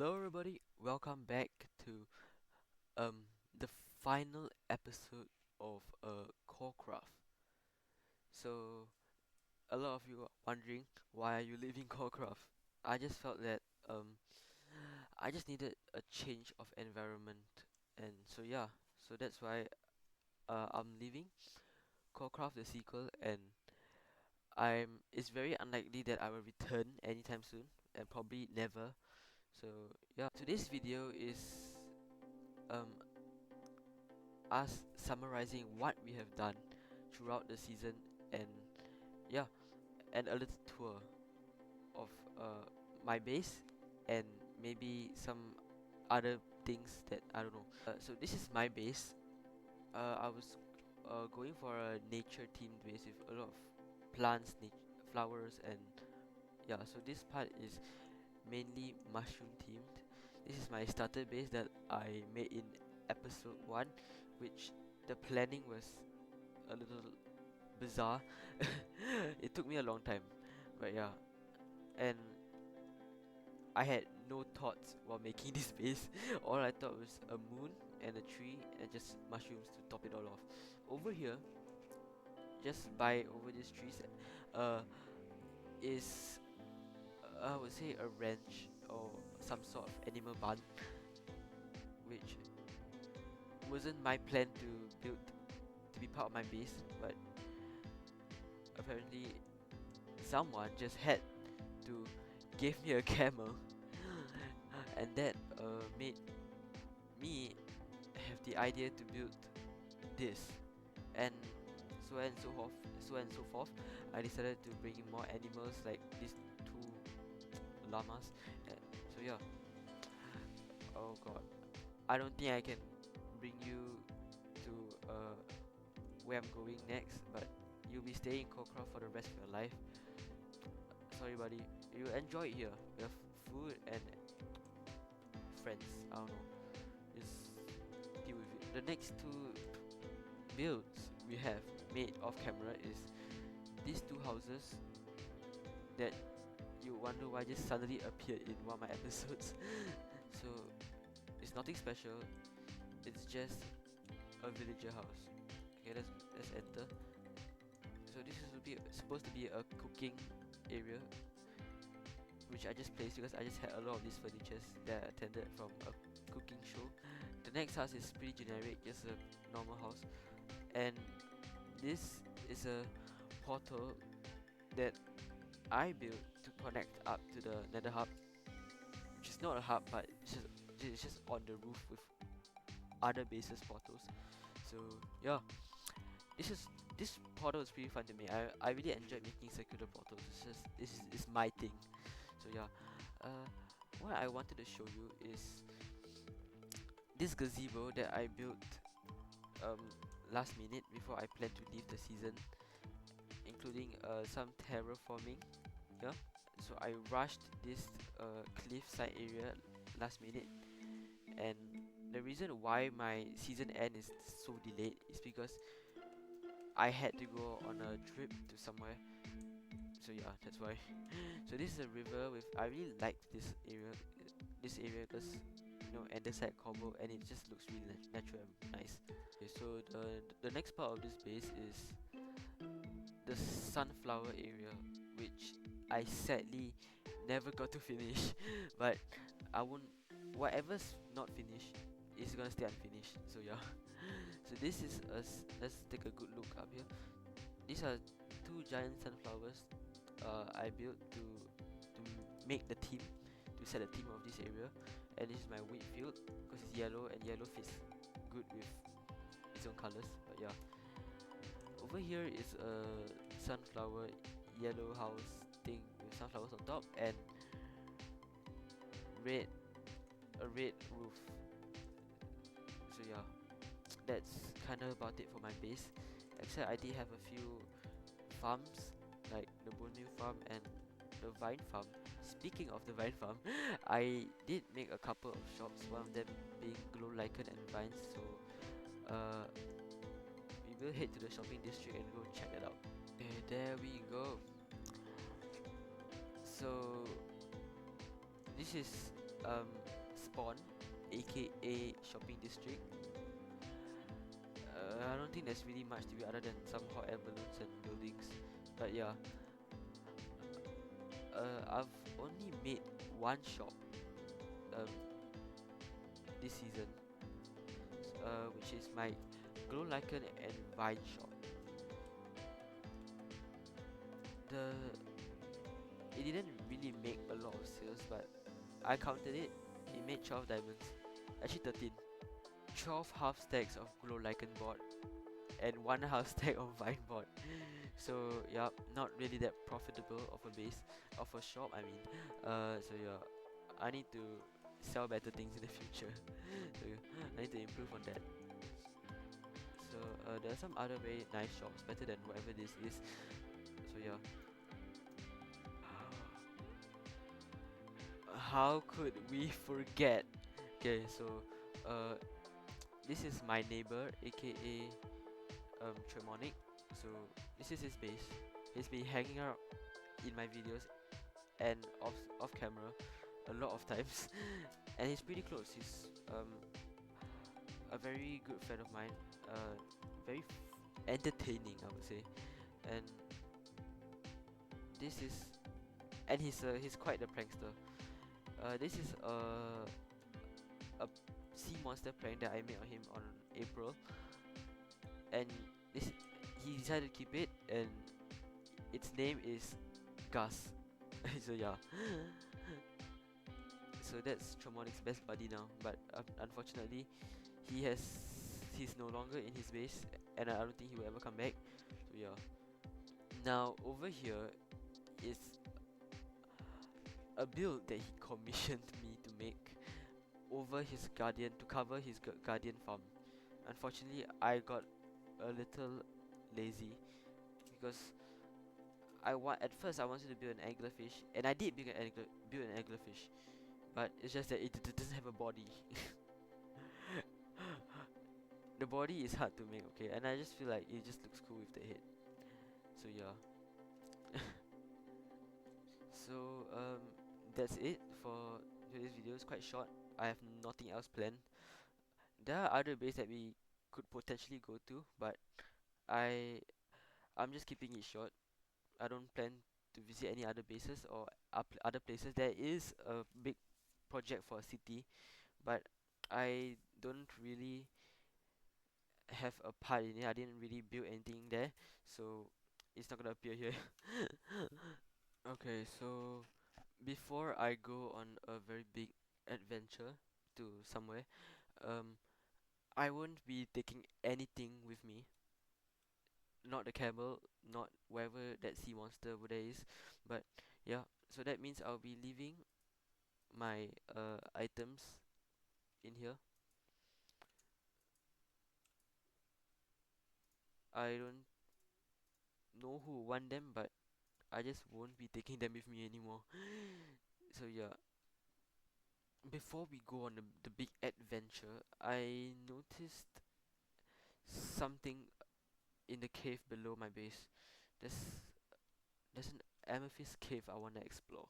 Hello everybody, welcome back to the final episode of CoreCraft. So a lot of you are wondering why are you leaving CoreCraft? I just felt that I just needed a change of environment, and so that's why I'm leaving CoreCraft the sequel, and it's very unlikely that I will return anytime soon and probably never. So yeah, today's video is um us summarizing what we have done throughout the season, and yeah, and a little tour of my base and maybe some other things that I don't know. So this is my base. I was going for a nature themed base with a lot of plants, flowers, and yeah. So this part is mainly mushroom themed. This is my starter base that I made in episode 1, which the planning was a little bizarre. It took me a long time, but yeah, and I had no thoughts while making this base. All I thought was a moon and a tree and just mushrooms to top it all off. Over here, just by over these trees, uh, is I would say a ranch or some sort of animal barn, which wasn't my plan to build to be part of my base, but apparently someone just had to give me a camel, and that made me have the idea to build this, and so and so forth. I decided to bring in more animals like these two llamas. Uh, so yeah, oh god, I don't think I can bring you to where I'm going next, but you'll be staying in Kokra for the rest of your life. Sorry, buddy. You enjoy it here. We have food and friends. I don't know. Just deal with it. The next two builds we have made off camera is these two houses that you wonder why just suddenly appeared in one of my episodes. So it's nothing special. It's just a villager house. Okay, let's enter. So this is supposed to be a cooking area, which I just placed because I just had a lot of these furnitures that I attended from a cooking show. The next house is pretty generic, just a normal house, and this is a portal that I built to connect up to the nether hub, which is not a hub, but it's just on the roof with other bases portals. So yeah, this portal is pretty fun to me. I really enjoy making circular portals. This is my thing. So yeah, uh, what I wanted to show you is this gazebo that I built um last minute before I plan to leave the season, including some terraforming. Yeah, so I rushed this cliffside area last minute, and the reason why my season end is so delayed is because I had to go on a trip to somewhere. So yeah, that's why. So this is a river with I really liked this area because andesite cobble, and it just looks really natural and nice. Okay, so the next part of this base is the sunflower area, which I sadly never got to finish. But I won't. Whatever's not finished is gonna stay unfinished. So yeah. So this is us. Let's take a good look up here. These are two giant sunflowers I built to make the theme, to set the theme of this area. And this is my wheat field because it's yellow, and yellow fits good with its own colors. But yeah, over here is a sunflower yellow house thing with sunflowers on top, and red a red roof. So yeah, that's kinda about it for my base. Except I did have a few farms like the bone meal farm and the vine farm. Speaking of the vine farm, I did make a couple of shops, one of them being glow lichen and vines. So uh, we will head to the shopping district and go check it out. Okay, there we go. So this is um, Spawn, aka shopping district. I don't think there's really much to it other than some hot air balloons and buildings. But yeah, I've only made one shop um, this season, which is my Glow Lichen and Vine shop. The It didn't really make a lot of sales, but I counted it. It made 12 diamonds, actually 13. 12 half stacks of Glow Lichen board and one half stack of Vine board. So yeah, not really that profitable of a base of a shop. I mean, so yeah, I need to sell better things in the future. So yeah, I need to improve on that. So there are some other very nice shops, better than whatever this is. So yeah, how could we forget? Okay, so uh, this is my neighbor, aka Tremonic. So this is his base. He's been hanging out in my videos and off camera a lot of times, and he's pretty close. He's a very good friend of mine. Very entertaining, I would say, and this is and he's quite a prankster. This is a sea monster prank that I made on him on April, and this he decided to keep it, and its name is Gus. So yeah, so that's Tromonic's best buddy now. But unfortunately, he's no longer in his base, and I don't think he will ever come back. So yeah. Now over here is a build that he commissioned me to make over his guardian to cover his guardian farm. Unfortunately, I got a little lazy because at first I wanted to build an anglerfish, and I did build an anglerfish, but it's just that it doesn't have a body. The body is hard to make, okay, and I just feel like it just looks cool with the head. So yeah. So that's it for today's video. It's quite short. I have nothing else planned. There are other bases that we could potentially go to, but I I'm just keeping it short. I don't plan to visit any other bases or other places. There is a big project for a city, but I don't really have a part in it. I didn't really build anything there, so it's not gonna appear here. Okay, so before I go on a very big adventure to somewhere, um, I won't be taking anything with me. Not the camel, not wherever that sea monster over there is, but yeah. So that means I'll be leaving my items in here. I don't know who want them, but I just won't be taking them with me anymore. So yeah, before we go on the big adventure, I noticed something in the cave below my base. There's there's an amethyst cave I wanna explore.